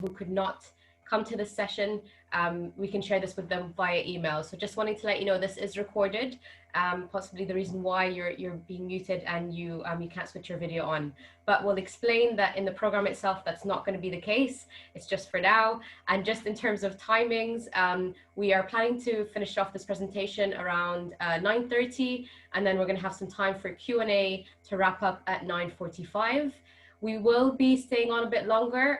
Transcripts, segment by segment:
who could not come to this session, we can share this with them via email. So just wanting to let you know this is recorded. Possibly the reason why you're being muted and you can't switch your video on. But we'll explain that in the program itself, that's not going to be the case. It's just for now. And just in terms of timings, we are planning to finish off this presentation around 9:30, and then we're going to have some time for Q&A to wrap up at 9:45. We will be staying on a bit longer.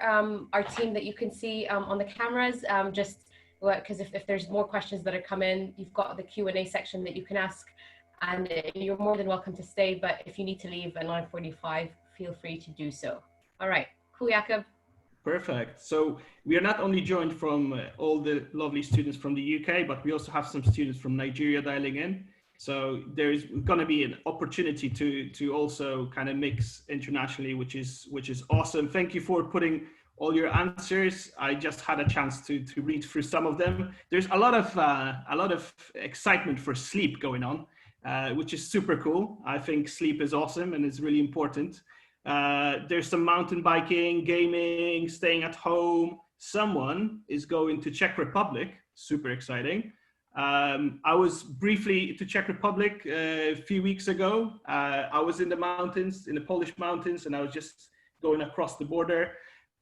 Our team that you can see on the cameras, just because if there's more questions that are coming, you've got the Q&A section that you can ask, and you're more than welcome to stay. But if you need to leave at 9:45, feel free to do so. All right, cool, Jakob. Perfect. So we are not only joined from all the lovely students from the UK, but we also have some students from Nigeria dialing in. So there's going to be an opportunity to also kind of mix internationally, which is awesome. Thank you for putting all your answers. I just had a chance to read through some of them. There's a lot of excitement for sleep going on, which is super cool. I think sleep is awesome and it's really important. There's some mountain biking, gaming, staying at home. Someone is going to Czech Republic. Super exciting. I was briefly to Czech Republic a few weeks ago. I was in the mountains, in the Polish mountains, and I was just going across the border.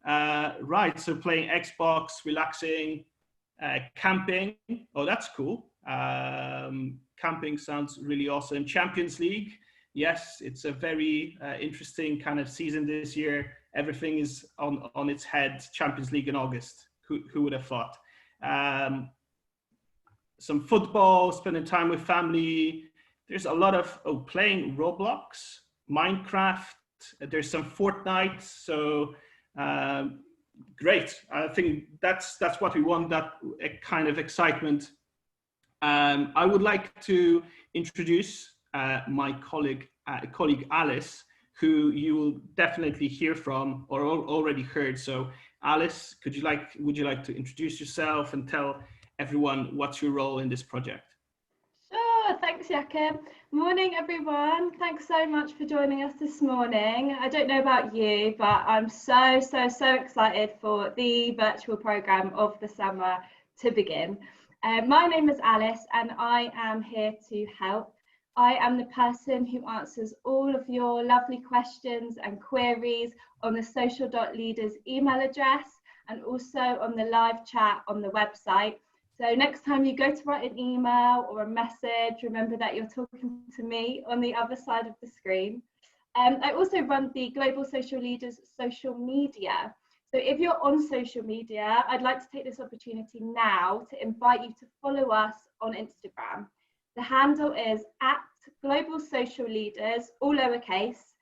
Right, so playing Xbox, relaxing, camping. Oh, that's cool. Camping sounds really awesome. Champions League. Yes, it's a very interesting kind of season this year. Everything is on its head. Champions League in August. Who would have thought? Some football, spending time with family. There's a lot of playing Roblox, Minecraft. There's some Fortnite. So great. I think that's what we want. That kind of excitement. I would like to introduce my colleague Alice, who you will definitely hear from or already heard. So Alice, would you like to introduce yourself and tell everyone what's your role in this project? Sure, thanks Jakob. Morning everyone, thanks so much for joining us this morning. I don't know about you, but I'm so excited for the virtual programme of the summer to begin. My name is Alice and I am here to help. I am the person who answers all of your lovely questions and queries on the social.leaders email address and also on the live chat on the website. So next time you go to write an email or a message, remember that you're talking to me on the other side of the screen. I also run the Global Social Leaders social media. So if you're on social media, I'd like to take this opportunity now to invite you to follow us on Instagram. The handle is @Global Social Leaders, all lowercase.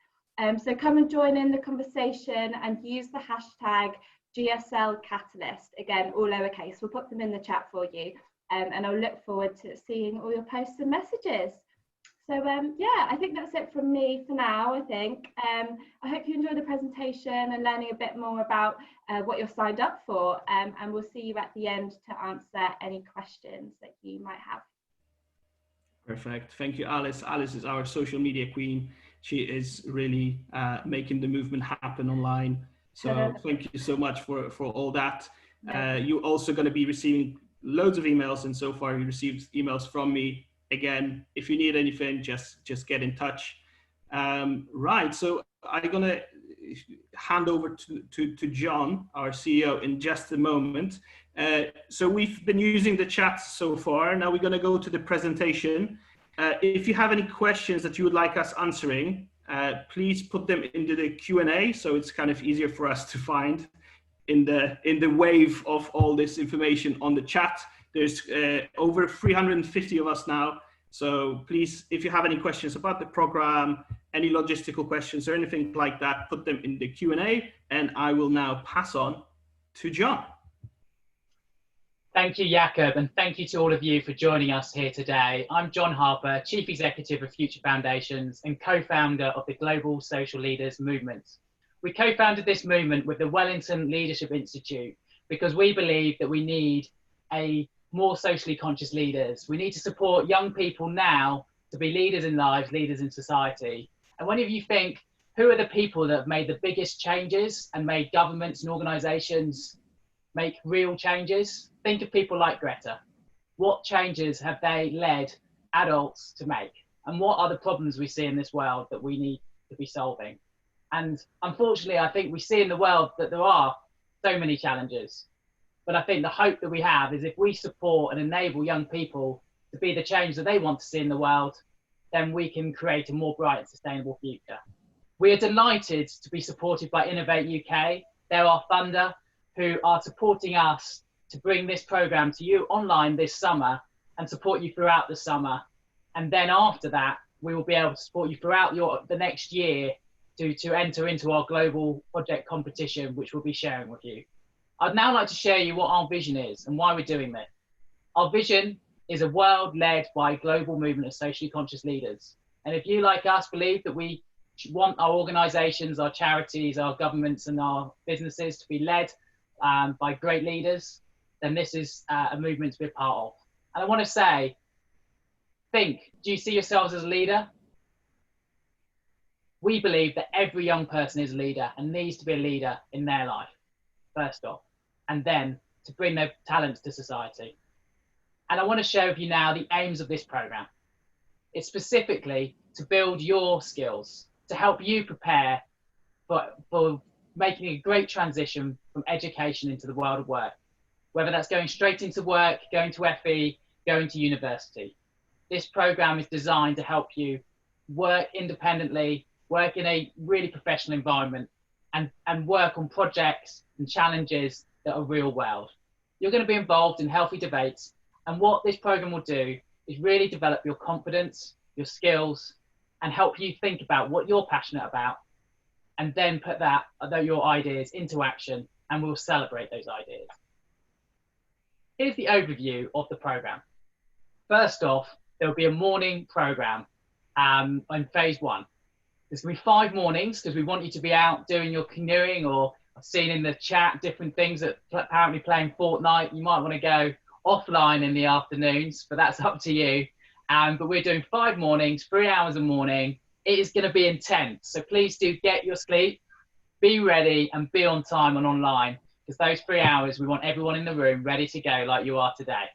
So come and join in the conversation and use the hashtag GSL Catalyst, again, all lowercase. We'll put them in the chat for you, and I'll look forward to seeing all your posts and messages. So yeah, I think that's it from me for now, I think. I hope you enjoy the presentation and learning a bit more about what you're signed up for, and we'll see you at the end to answer any questions that you might have. Perfect. Thank you, Alice. Alice is our social media queen. She is really making the movement happen online. So thank you so much for all that. You're also going to be receiving loads of emails, and so far you received emails from me. Again, if you need anything, just get in touch. Right, so I'm going to hand over to John, our CEO, in just a moment. So we've been using the chat so far. Now we're going to go to the presentation. If you have any questions that you would like us answering, please put them into the Q&A, so it's kind of easier for us to find in the wave of all this information on the chat. There's over 350 of us now, so please, if you have any questions about the program, any logistical questions or anything like that, put them in the Q&A, and I will now pass on to John. Thank you, Jakob, and thank you to all of you for joining us here today. I'm John Harper, Chief Executive of Future Foundations and co-founder of the Global Social Leaders Movement. We co-founded this movement with the Wellington Leadership Institute because we believe that we need a more socially conscious leaders. We need to support young people now to be leaders in lives, leaders in society. And when you think, who are the people that have made the biggest changes and made governments and organisations make real changes, think of people like Greta. What changes have they led adults to make? And what are the problems we see in this world that we need to be solving? And unfortunately, I think we see in the world that there are so many challenges. But I think the hope that we have is if we support and enable young people to be the change that they want to see in the world, then we can create a more bright and sustainable future. We are delighted to be supported by Innovate UK. They're our funder who are supporting us to bring this programme to you online this summer and support you throughout the summer. And then after that, we will be able to support you throughout the next year to enter into our global project competition, which we'll be sharing with you. I'd now like to share you what our vision is and why we're doing this. Our vision is a world led by a global movement of socially conscious leaders. And if you, like us, believe that we want our organisations, our charities, our governments and our businesses to be led by great leaders, then this is a movement to be a part of. And I want to say, do you see yourselves as a leader? We believe that every young person is a leader and needs to be a leader in their life, first off, and then to bring their talents to society. And I want to share with you now the aims of this programme. It's specifically to build your skills, to help you prepare for making a great transition from education into the world of work, whether that's going straight into work, going to FE, going to university. This programme is designed to help you work independently, work in a really professional environment, and work on projects and challenges that are real world. You're going to be involved in healthy debates, and what this programme will do is really develop your confidence, your skills, and help you think about what you're passionate about, and then put your ideas into action, and we'll celebrate those ideas. Here's the overview of the programme. First off, there will be a morning programme in phase 1. There's going to be 5 mornings because we want you to be out doing your canoeing, or I've seen in the chat different things that apparently playing Fortnite. You might want to go offline in the afternoons, but that's up to you. But we're doing 5 mornings, 3 hours a morning. It is going to be intense. So please do get your sleep, be ready and be on time and online, because those 3 hours, we want everyone in the room ready to go like you are today.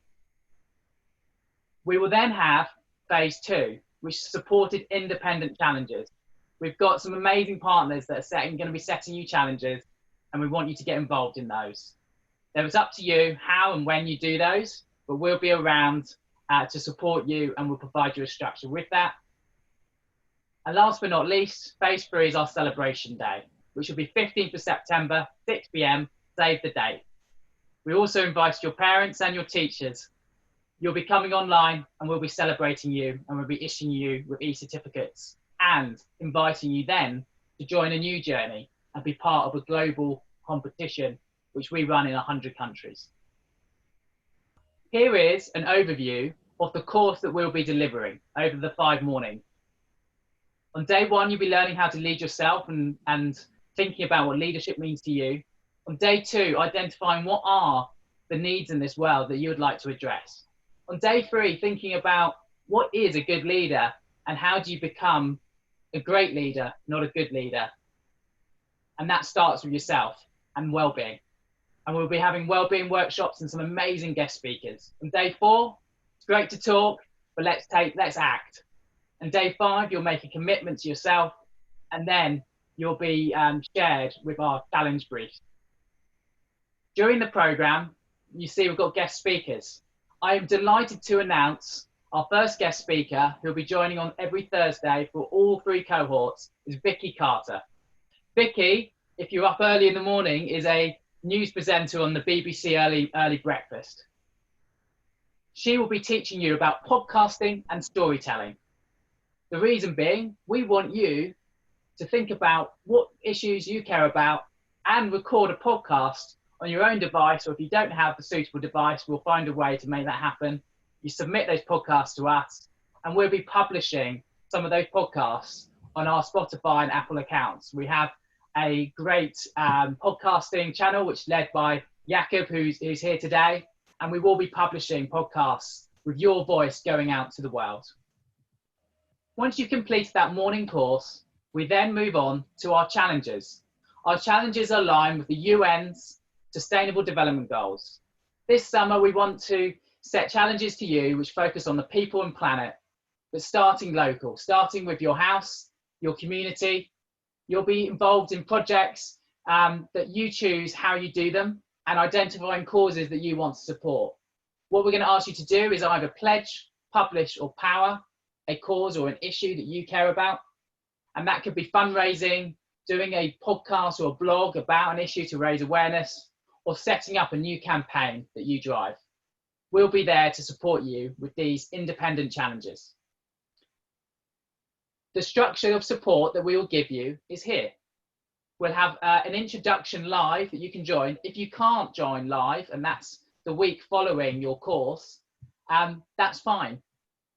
We will then have phase 2, which is supported independent challenges. We've got some amazing partners that are going to be setting you challenges, and we want you to get involved in those. Then it's up to you how and when you do those, but we'll be around to support you, and we'll provide you a structure with that. And last but not least, phase 3 is our celebration day, which will be 15th of September, 6 p.m, save the date. We also invite your parents and your teachers. You'll be coming online and we'll be celebrating you, and we'll be issuing you with e-certificates and inviting you then to join a new journey and be part of a global competition which we run in 100 countries. Here is an overview of the course that we'll be delivering over the 5 mornings. On day 1, you'll be learning how to lead yourself and thinking about what leadership means to you. On day 2, identifying what are the needs in this world that you would like to address. On day 3, thinking about what is a good leader and how do you become a great leader, not a good leader. And that starts with yourself and well-being. And we'll be having well-being workshops and some amazing guest speakers. On day 4, it's great to talk, but let's act. And day 5, you'll make a commitment to yourself, and then you'll be shared with our challenge brief. During the programme, you see we've got guest speakers. I am delighted to announce our first guest speaker, who'll be joining on every Thursday for all 3 cohorts, is Vicky Carter. Vicky, if you're up early in the morning, is a news presenter on the BBC Early Breakfast. She will be teaching you about podcasting and storytelling. The reason being, we want you to think about what issues you care about and record a podcast on your own device, or if you don't have the suitable device, we'll find a way to make that happen. You submit those podcasts to us, and we'll be publishing some of those podcasts on our Spotify and Apple accounts. We have a great podcasting channel, which is led by Jakob, who's here today, and we will be publishing podcasts with your voice going out to the world. Once you've completed that morning course, we then move on to our challenges. Our challenges align with the UN's Sustainable Development Goals. This summer, we want to set challenges to you which focus on the people and planet, but starting local, starting with your house, your community. You'll be involved in projects that you choose how you do them and identifying causes that you want to support. What we're going to ask you to do is either pledge, publish or power a cause or an issue that you care about. And that could be fundraising, doing a podcast or a blog about an issue to raise awareness, or setting up a new campaign that you drive. We'll be there to support you with these independent challenges. The structure of support that we will give you is here. We'll have an introduction live that you can join. If you can't join live, and that's the week following your course, that's fine.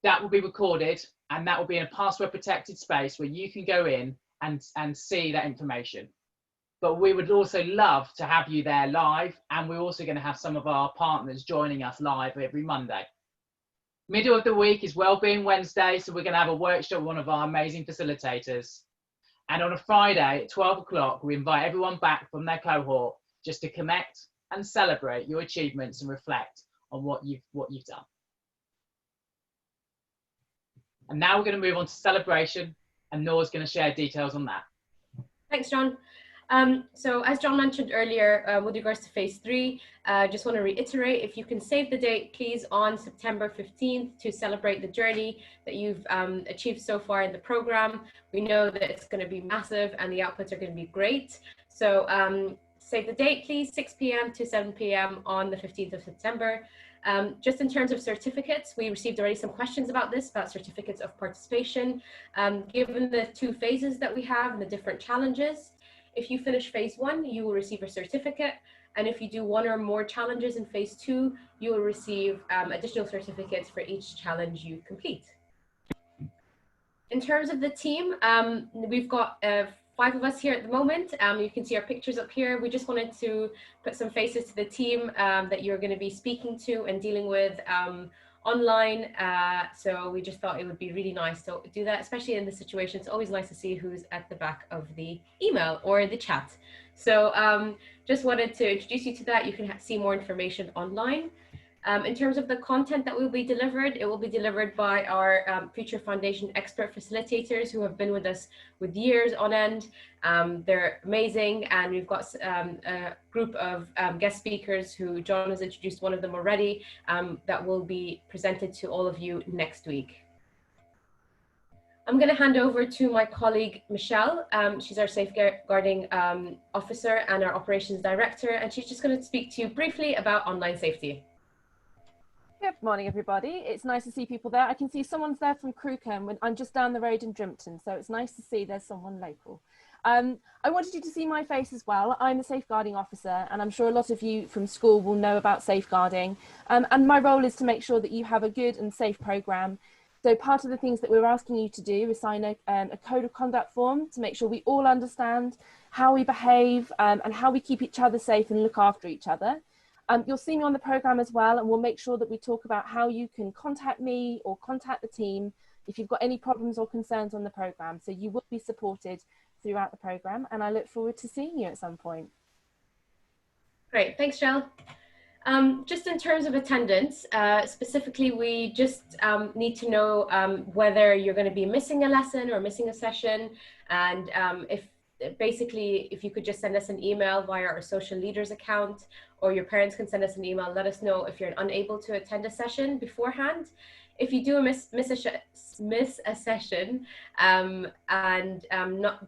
That will be recorded, and that will be in a password protected space where you can go in and see that information. But we would also love to have you there live, and we're also going to have some of our partners joining us live every Monday. Middle of the week is Wellbeing Wednesday, so we're going to have a workshop with one of our amazing facilitators. And on a Friday at 12 o'clock, we invite everyone back from their cohort just to connect and celebrate your achievements and reflect on what you've done. And now we're going to move on to celebration, and Nora's going to share details on that. Thanks, John. So as John mentioned earlier, with regards to phase 3, just want to reiterate, if you can save the date, please, on September 15th to celebrate the journey that you've achieved so far in the program. We know that it's going to be massive and the outputs are going to be great. So save the date, please, 6 p.m. to 7 p.m. on the 15th of September. Just in terms of certificates, we received already some questions about this, about certificates of participation. Given the 2 phases that we have and the different challenges, if you finish phase 1, you will receive a certificate. And if you do 1 or more challenges in phase 2, you will receive additional certificates for each challenge you complete. In terms of the team, we've got 5 of us here at the moment. You can see our pictures up here. We just wanted to put some faces to the team that you're going to be speaking to and dealing with online. So we just thought it would be really nice to do that, especially in this situation. It's always nice to see who's at the back of the email or the chat. So just wanted to introduce you to that. You can see more information online. In terms of the content that will be delivered, it will be delivered by our Future Foundation expert facilitators who have been with us with years on end. They're amazing, and we've got a group of guest speakers who John has introduced one of them already, that will be presented to all of you next week. I'm going to hand over to my colleague, Michelle. She's our safeguarding officer and our operations director, and she's just going to speak to you briefly about online safety. Good morning, everybody. It's nice to see people there. I can see someone's there from Crewcombe, and I'm just down the road in Drimpton, so it's nice to see there's someone local. I wanted you to see my face as well. I'm a safeguarding officer, and I'm sure a lot of you from school will know about safeguarding. And my role is to make sure that you have a good and safe programme. So part of the things that we're asking you to do is sign a code of conduct form to make sure we all understand how we behave and how we keep each other safe and look after each other. You'll see me on the programme as well, and we'll make sure that we talk about how you can contact me or contact the team if you've got any problems or concerns on the programme. So you will be supported throughout the programme, and I look forward to seeing you at some point. Great, thanks, Jill. Just in terms of attendance, specifically, we just need to know whether you're going to be missing a lesson or missing a session, and if you could just send us an email via our social leaders account, or your parents can send us an email, let us know if you're unable to attend a session beforehand. If you do miss a session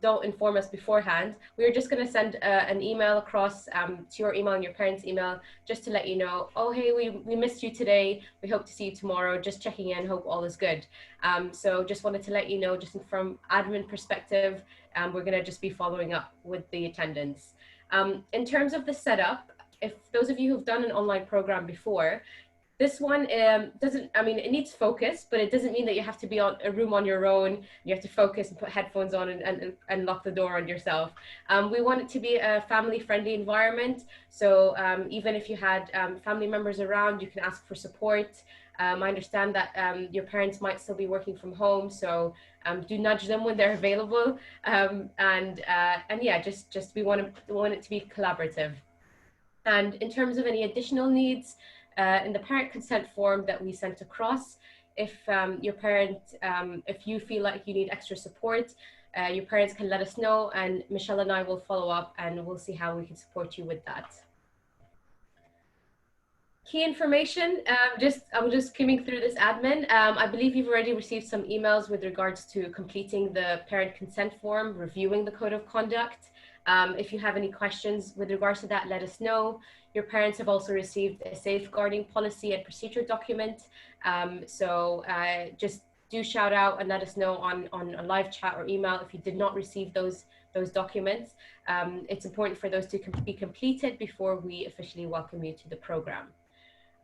don't inform us beforehand, we're just going to send an email across to your email and your parents' email just to let you know, oh, hey, we missed you today. We hope to see you tomorrow. Just checking in, hope all is good. So just wanted to let you know, just from admin perspective, we're going to just be following up with the attendance. In terms of the setup, if those of you who've done an online program before, this one it needs focus, but it doesn't mean that you have to be on a room on your own. You have to focus and put headphones on and lock the door on yourself. We want it to be a family-friendly environment. So even if you had family members around, you can ask for support. I understand that your parents might still be working from home, so do nudge them when they're available. And yeah, just we want it to be collaborative. And in terms of any additional needs, in the parent consent form that we sent across, if your parent, if you feel like you need extra support, your parents can let us know, and Michelle and I will follow up and we'll see how we can support you with that. Key information, I'm just skimming through this admin. I believe you've already received some emails with regards to completing the parent consent form, reviewing the code of conduct. If you have any questions with regards to that, let us know. Your parents have also received a safeguarding policy and procedure document. Just do shout out and let us know on a live chat or email if you did not receive those documents. It's important for those to be completed before we officially welcome you to the program.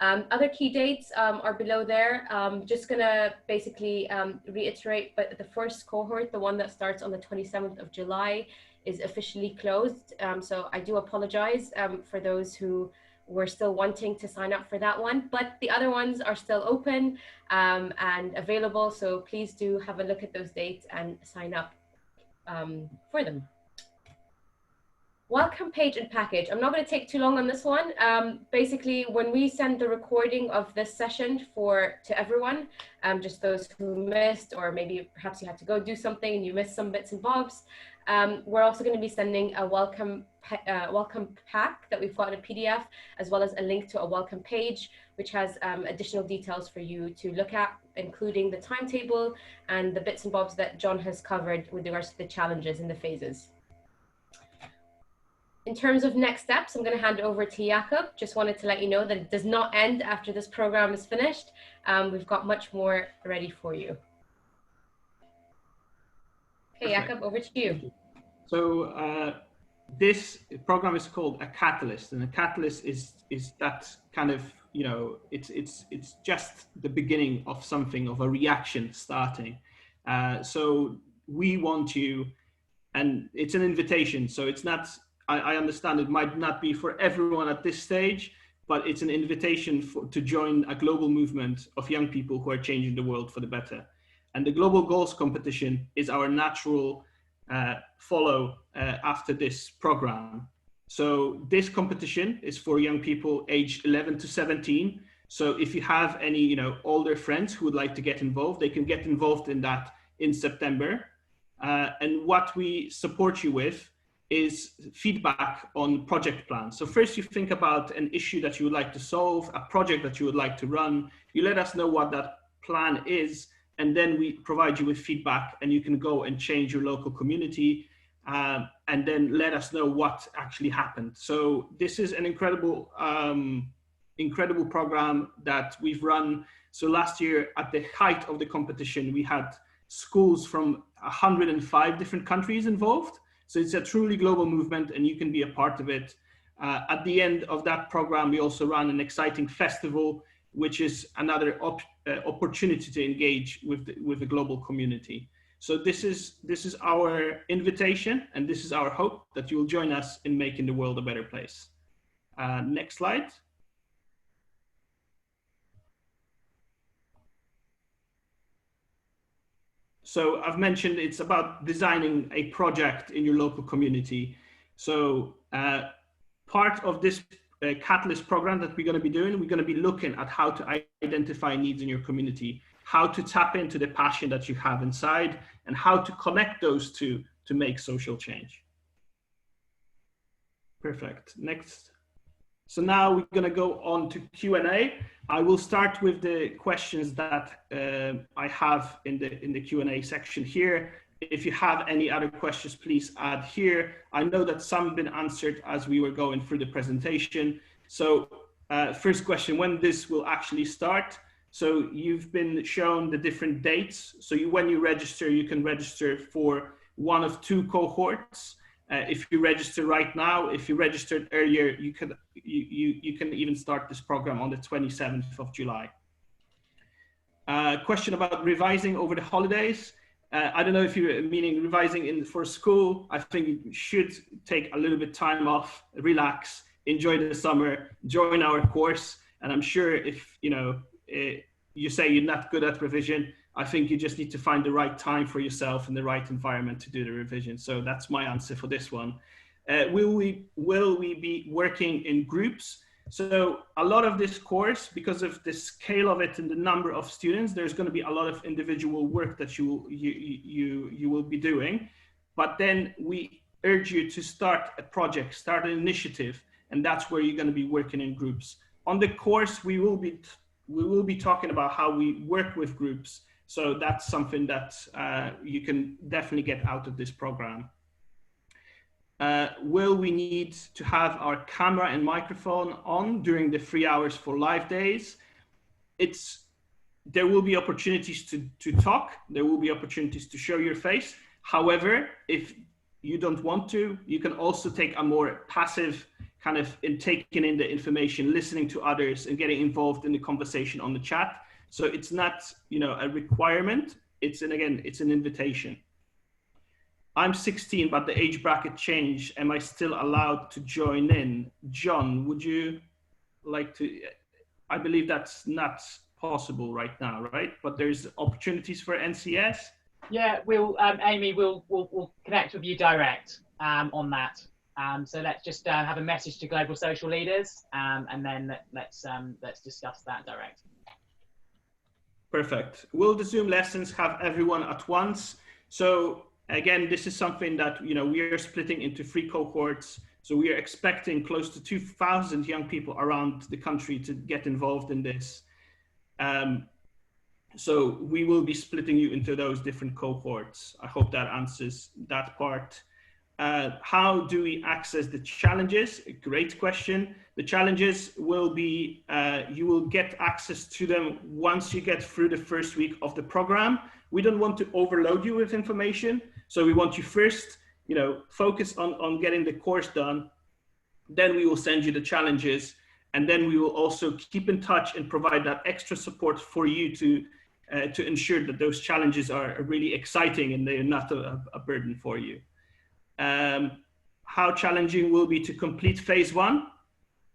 Other key dates are below there. Just gonna basically reiterate, but the first cohort, the one that starts on the 27th of July, is officially closed. So I do apologize for those who were still wanting to sign up for that one, but the other ones are still open and available. So please do have a look at those dates and sign up for them. Welcome page and package. I'm not going to take too long on this one. Basically, when we send the recording of this session to everyone, just those who missed, or maybe perhaps you had to go do something and you missed some bits and bobs, we're also going to be sending a welcome pack that we've got in a PDF, as well as a link to a welcome page, which has additional details for you to look at, including the timetable and the bits and bobs that John has covered with regards to the challenges and the phases. In terms of next steps, I'm going to hand over to Jakob. Just wanted to let you know that it does not end after this program is finished. We've got much more ready for you. Okay, Jakob, over to you. So this program is called a catalyst, and a catalyst is that kind of, you know, it's just the beginning of something, of a reaction starting. So we want you, and it's an invitation. So it's not, I understand it might not be for everyone at this stage, but it's an invitation to join a global movement of young people who are changing the world for the better. And the Global Goals competition is our natural follow after this program. So this competition is for young people aged 11 to 17. So if you have any, you know, older friends who would like to get involved, they can get involved in that in September. And what we support you with is feedback on project plans. So first you think about an issue that you would like to solve, a project that you would like to run. You let us know what that plan is, and then we provide you with feedback, and you can go and change your local community, and then let us know what actually happened. So this is an incredible, incredible program that we've run. So last year, at the height of the competition, we had schools from 105 different countries involved. So it's a truly global movement, and you can be a part of it. At the end of that program, we also run an exciting festival, which is another opportunity to engage with the global community. So this is our invitation, and this is our hope that you will join us in making the world a better place. Next slide. So I've mentioned it's about designing a project in your local community. So part of this Catalyst program that we're going to be doing, we're going to be looking at how to identify needs in your community, how to tap into the passion that you have inside, and how to connect those two to make social change. Perfect. Next. So now we're going to go on to Q&A. I will start with the questions that I have in the Q&A section here. If you have any other questions, please add here. I know that some have been answered as we were going through the presentation. So first question, when this will actually start? So you've been shown the different dates. So when you register, you can register for one of two cohorts. If you register right now, if you registered earlier, you can even start this program on the 27th of July. Question about revising over the holidays. I don't know if you're meaning revising for school. I think you should take a little bit time off, relax, enjoy the summer, join our course. And I'm sure if you say you're not good at revision, I think you just need to find the right time for yourself and the right environment to do the revision. So that's my answer for this one. Will we be working in groups? So a lot of this course, because of the scale of it and the number of students, there's going to be a lot of individual work that you will be doing. But then we urge you to start a project, start an initiative, and that's where you're going to be working in groups. On the course, we will be talking about how we work with groups. So that's something that you can definitely get out of this program. Will we need to have our camera and microphone on during the 3 hours for live days? There will be opportunities to talk. There will be opportunities to show your face. However, if you don't want to, you can also take a more passive kind of in taking in the information, listening to others and getting involved in the conversation on the chat. So it's not, a requirement. It's an invitation. I'm 16, but the age bracket changed. Am I still allowed to join in? John, would you like to? I believe that's not possible right now, right? But there's opportunities for NCS. Yeah, Amy, we'll connect with you direct on that. So let's just have a message to global social leaders, and then let's discuss that direct. Perfect. Will the Zoom lessons have everyone at once? So again, this is something that we are splitting into 3 cohorts. So we are expecting close to 2,000 young people around the country to get involved in this. So we will be splitting you into those different cohorts. I hope that answers that part. How do we access the challenges? A great question. The challenges will be, you will get access to them once you get through the first week of the program. We don't want to overload you with information. So we want you first, focus on getting the course done. Then we will send you the challenges. And then we will also keep in touch and provide that extra support for you to ensure that those challenges are really exciting and they're not a burden for you. How challenging will be to complete phase 1?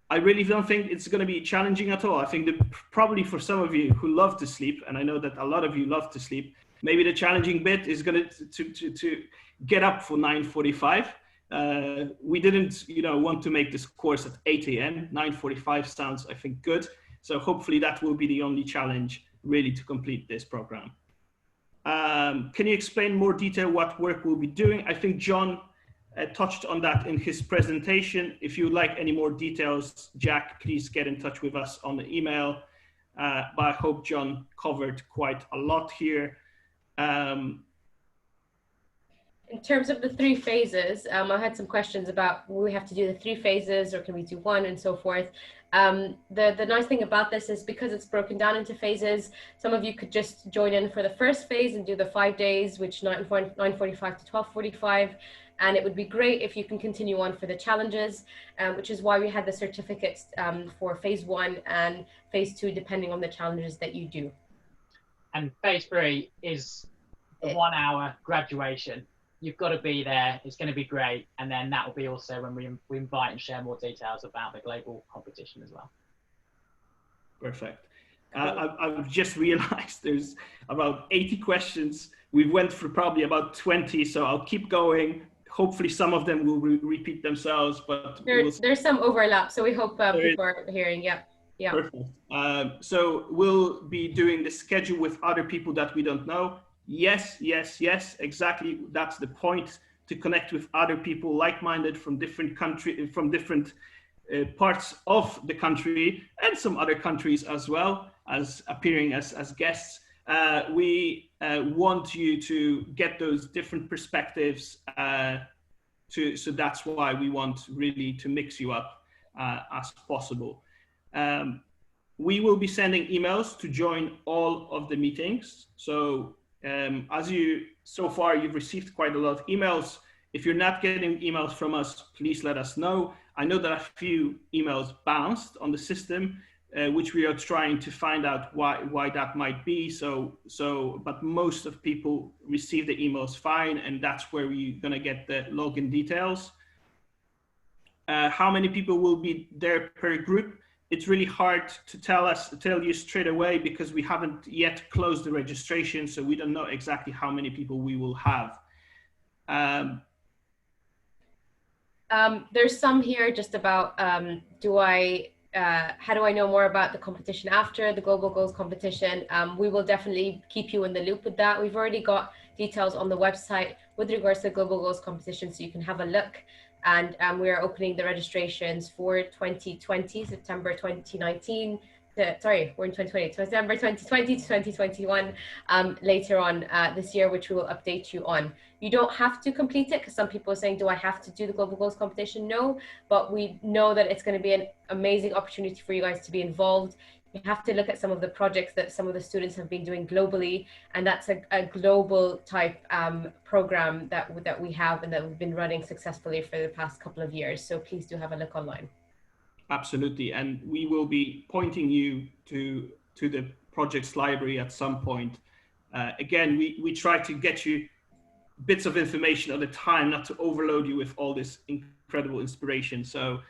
I really don't think it's going to be challenging at all. I think that probably for some of you who love to sleep, and I know that a lot of you love to sleep, maybe the challenging bit is going to get up for 9:45. We didn't, want to make this course at 8 a.m. 9:45 sounds, I think, good. So hopefully that will be the only challenge really to complete this program. Can you explain more detail what work we'll be doing? I think John touched on that in his presentation. If you would like any more details, Jack, please get in touch with us on the email. But I hope John covered quite a lot here. In terms of the 3 phases, I had some questions about will we have to do the 3 phases or can we do 1 and so forth. The nice thing about this is because it's broken down into phases, some of you could just join in for the first phase and do the 5 days, which 9:45 to 12:45. And it would be great if you can continue on for the challenges, which is why we had the certificates for phase 1 and phase 2, depending on the challenges that you do. And phase 3 is the 1 hour graduation. You've got to be there. It's going to be great. And then that will be also when we invite and share more details about the global competition as well. Perfect. I've just realized there's about 80 questions. We went through probably about 20, so I'll keep going. Hopefully some of them will repeat themselves, but there's some overlap. So we hope people are hearing. Yeah. Yeah. Perfect. So we'll be doing the schedule with other people that we don't know. Yes, exactly. That's the point, to connect with other people like-minded from different countries, from different parts of the country and some other countries as well as appearing as guests. We want you to get those different perspectives so that's why we want really to mix you up as possible. We will be sending emails to join all of the meetings. So so far you've received quite a lot of emails. If you're not getting emails from us, please let us know. I know that a few emails bounced on the system, which we are trying to find out why that might be. But most of people receive the emails fine, and that's where we're gonna get the login details. How many people will be there per group? It's really hard to tell you straight away because we haven't yet closed the registration, so we don't know exactly how many people we will have. There's some here just about how do I know more about the competition after the Global Goals competition? We will definitely keep you in the loop with that. We've already got details on the website with regards to the Global Goals competition, so you can have a look. And we are opening the registrations for 2020, September 2019. Sorry, we're in 2020, September 2020 to 2021 later on this year, which we will update you on. You don't have to complete it, because some people are saying, do I have to do the Global Goals competition? No, but we know that it's going to be an amazing opportunity for you guys to be involved. You have to look at some of the projects that some of the students have been doing globally, and that's a global type program that we have and that we've been running successfully for the past couple of years. So please do have a look online. Absolutely, and we will be pointing you to the projects library at some point. Again, we try to get you bits of information at a time, not to overload you with all this incredible inspiration. So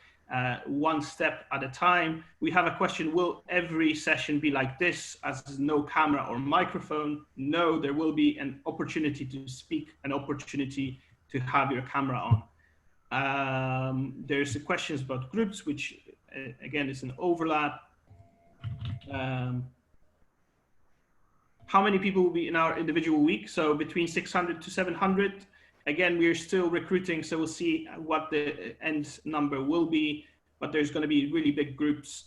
one step at a time. We have a question: will every session be like this, as no camera or microphone? No, there will be an opportunity to speak, an opportunity to have your camera on. There's the questions about groups, which again is an overlap. How many people will be in our individual week? So between 600 to 700. Again, we're still recruiting, so we'll see what the end number will be, but there's going to be really big groups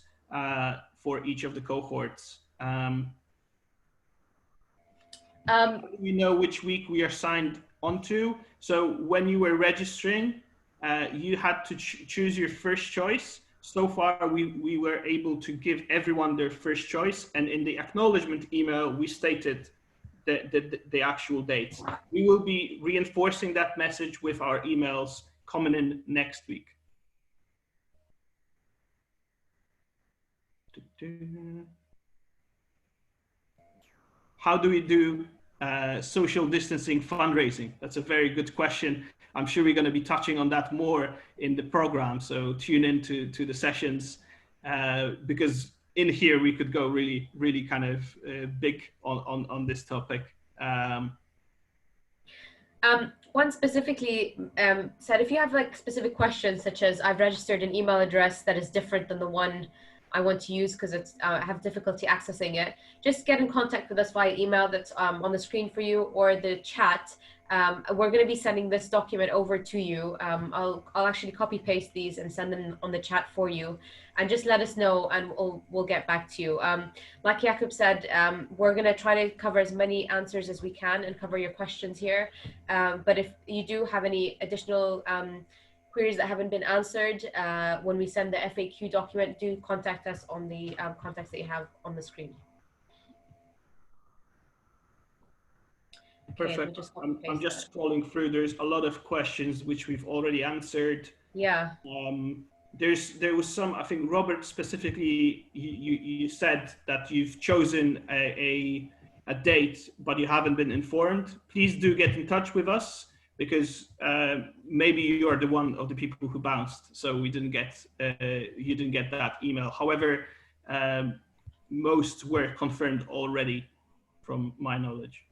for each of the cohorts. We know which week we are signed onto. So when you were registering, you had to choose your first choice. So far, we were able to give everyone their first choice. And in the acknowledgement email, we stated the actual dates. We will be reinforcing that message with our emails coming in next week. How do we do social distancing fundraising? That's a very good question. I'm sure we're going to be touching on that more in the program. So tune in to the sessions because in here we could go really kind of big on this topic. One specifically said, if you have like specific questions, such as I've registered an email address that is different than the one I want to use because it's I have difficulty accessing it, just get in contact with us via email that's on the screen for you, or the chat. We're going to be sending this document over to you. I'll actually copy paste these and send them on the chat for you, and just let us know and we'll get back to you. Like Jakub said, we're going to try to cover as many answers as we can and cover your questions here. But if you do have any additional queries that haven't been answered, when we send the FAQ document, do contact us on the contacts that you have on the screen. Perfect. Okay, I'm just scrolling through. There's a lot of questions which we've already answered. Yeah. There was some, I think Robert specifically, you said that you've chosen a date, but you haven't been informed. Please do get in touch with us, because maybe you are the one of the people who bounced, so we didn't get you didn't get that email. However, most were confirmed already, from my knowledge.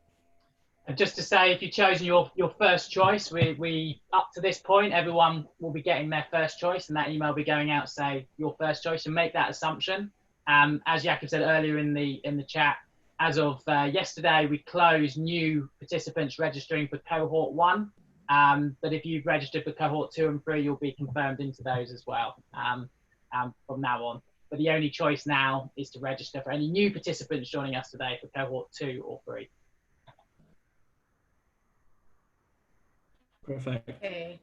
And just to say, if you've chosen your first choice, we up to this point, everyone will be getting their first choice, and that email will be going out, say your first choice, and make that assumption. As Jakub said earlier in the chat, as of yesterday, we closed new participants registering for cohort 1. But if you've registered for cohort 2 and 3, you'll be confirmed into those as well from now on. But the only choice now is to register for any new participants joining us today for cohort 2 or 3. Perfect. Okay.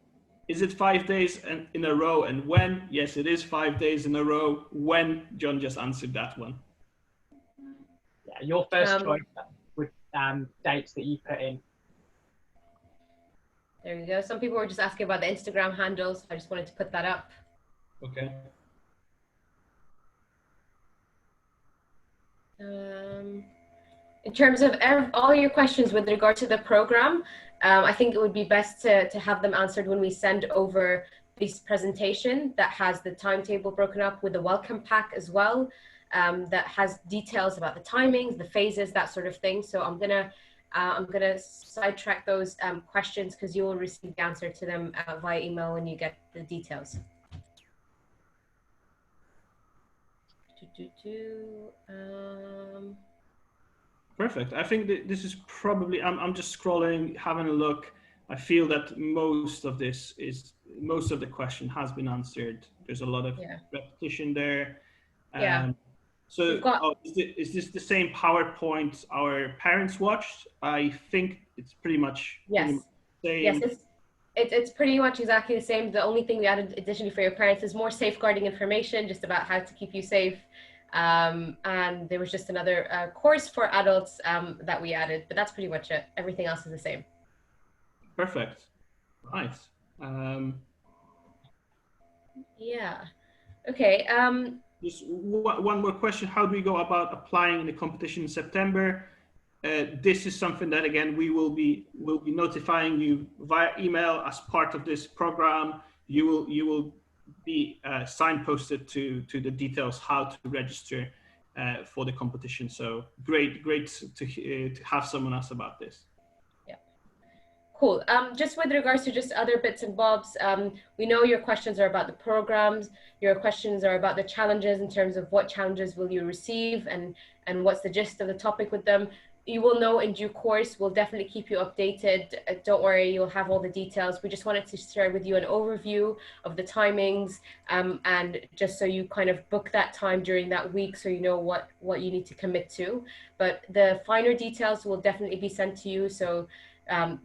Is it 5 days in a row, and when? Yes, it is 5 days in a row. When? John just answered that one. Yeah, your first choice with dates that you put in. There you go. Some people were just asking about the Instagram handles. So I just wanted to put that up. Okay. In terms of all your questions with regard to the program, I think it would be best to have them answered when we send over this presentation that has the timetable broken up with the welcome pack as well, that has details about the timings, the phases, that sort of thing. So I'm gonna I'm going to sidetrack those questions because you will receive the answer to them via email when you get the details. Perfect. I think that this is probably, I'm just scrolling, having a look. I feel that most of the question has been answered. There's a lot of repetition there. Yeah. So We've got, is this the same PowerPoint our parents watched? I think it's pretty much the same. Yes, it's pretty much exactly the same. The only thing we added additionally for your parents is more safeguarding information, just about how to keep you safe. And there was just another course for adults that we added, but that's pretty much it. Everything else is the same. Perfect. Right. Yeah. Okay. Just one more question. How do we go about applying in the competition in September? This is something that, again, we'll be notifying you via email as part of this program. You will be signposted to the details how to register for the competition. So great to have someone ask about this. Cool. Just with regards to just other bits and bobs, we know your questions are about the programs. Your questions are about the challenges in terms of what challenges will you receive and what's the gist of the topic with them. You will know in due course. We'll definitely keep you updated. Don't worry, you'll have all the details. We just wanted to share with you an overview of the timings and just so you kind of book that time during that week so you know what you need to commit to. But the finer details will definitely be sent to you. So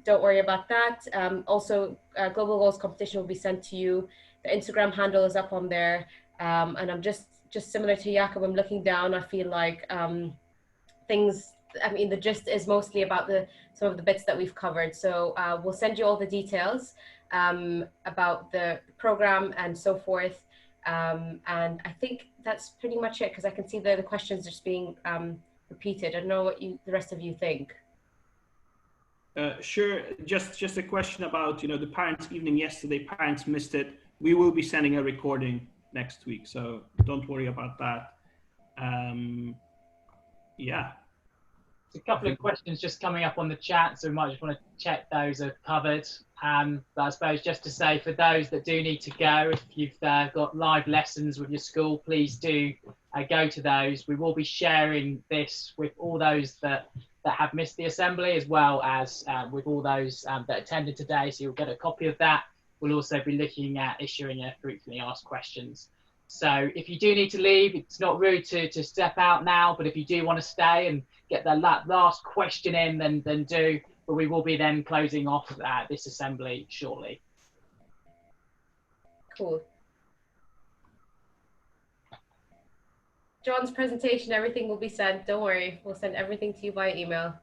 don't worry about that. Also, Global Goals competition will be sent to you. The Instagram handle is up on there. And I'm just similar to Jakob, I'm looking down. I feel like the gist is mostly about some of the bits that we've covered. So we'll send you all the details about the program and so forth. And I think that's pretty much it because I can see the questions just being repeated. I don't know what the rest of you think. Sure. Just a question about, the parents' evening yesterday. Parents missed it. We will be sending a recording next week, so don't worry about that. Yeah. There's a couple of questions just coming up on the chat, so we might just want to check those are covered. But I suppose just to say, for those that do need to go, if you've got live lessons with your school, please do go to those. We will be sharing this with all those that have missed the assembly, as well as with all those that attended today, so you'll get a copy of that. We'll also be looking at issuing a frequently asked questions. So if you do need to leave, it's not rude to step out now, but if you do want to stay and get the last question in, then do. But we will be then closing off this assembly shortly. Cool. John's presentation, everything will be sent. Don't worry, we'll send everything to you by email.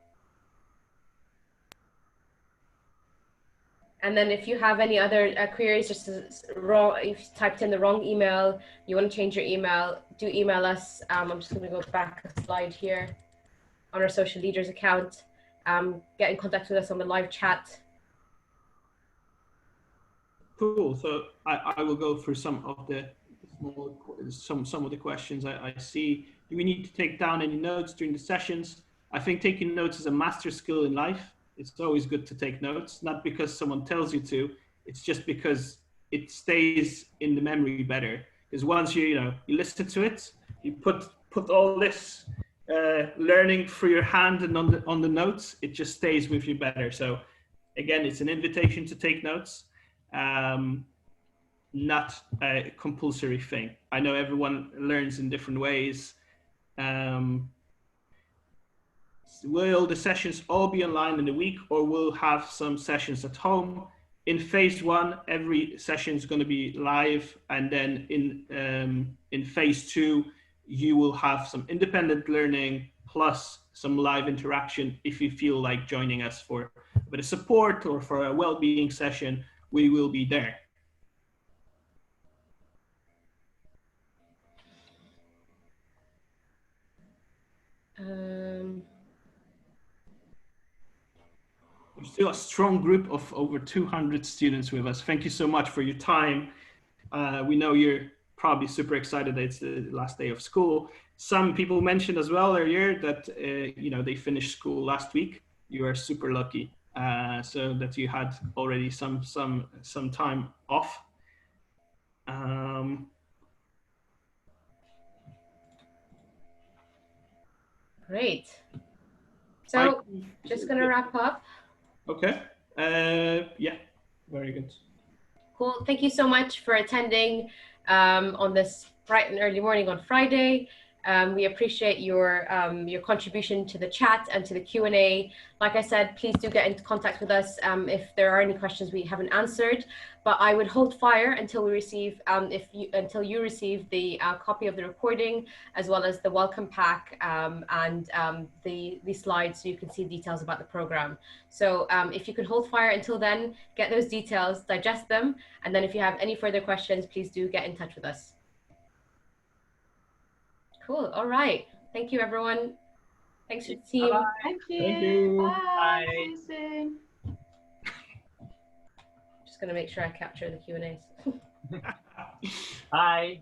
And then if you have any other queries, just wrong, if you typed in the wrong email, you want to change your email, do email us. I'm just going to go back a slide here on our social leaders account. Get in contact with us on the live chat. Cool. So I will go through some of the some of the questions I see. Do we need to take down any notes during the sessions? I think taking notes is a master skill in life. It's always good to take notes, not because someone tells you to, it's just because it stays in the memory better. Because once you listen to it, you put all this learning through your hand and on the notes, it just stays with you better. So again, it's an invitation to take notes, not a compulsory thing. I know everyone learns in different ways. Will the sessions all be online in the week, or we'll have some sessions at home? In phase 1, every session is going to be live, and then in phase 2, you will have some independent learning plus some live interaction. If you feel like joining us for a bit of support or for a well-being session, we will be there. There's still a strong group of over 200 students with us. Thank you so much for your time. We know you're probably super excited that it's the last day of school. Some people mentioned as well earlier that they finished school last week. you are super lucky. So that you had already some time off. Great. So just gonna wrap up. Okay. Yeah, very good. Cool. Thank you so much for attending on this bright and early morning on Friday. We appreciate your contribution to the chat and to the Q&A. Like I said, please do get into contact with us if there are any questions we haven't answered. But I would hold fire until we receive, until you receive the copy of the recording, as well as the welcome pack and the slides, so you can see details about the program. So if you could hold fire until then, get those details, digest them, and then if you have any further questions, please do get in touch with us. Cool. All right. Thank you, everyone. Thanks for the team. Bye-bye. Thank you. Thank you. Bye. Bye. See you soon. Just going to make sure I capture the Q&As. Bye.